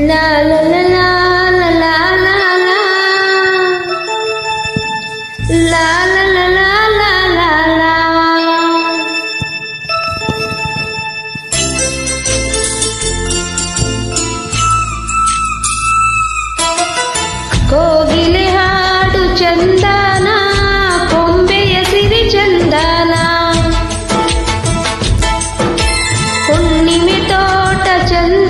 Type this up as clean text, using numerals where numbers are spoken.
ಲಾ ಲಾ ಲಾ ಲಾ ಲಾ ಲಾ ಲಾ ಲಾ ಲಾ ಲಾ ಲಾ ಲಾ ಲಾ. ಕೋಗಿಲೆ ಹಾಡು ಚಂದನ, ಕೊಂಬೆಯ ಸಿರಿ ಚಂದನ, ಹುಣ್ಣಿಮೆ ತೋಟ ಚಂದ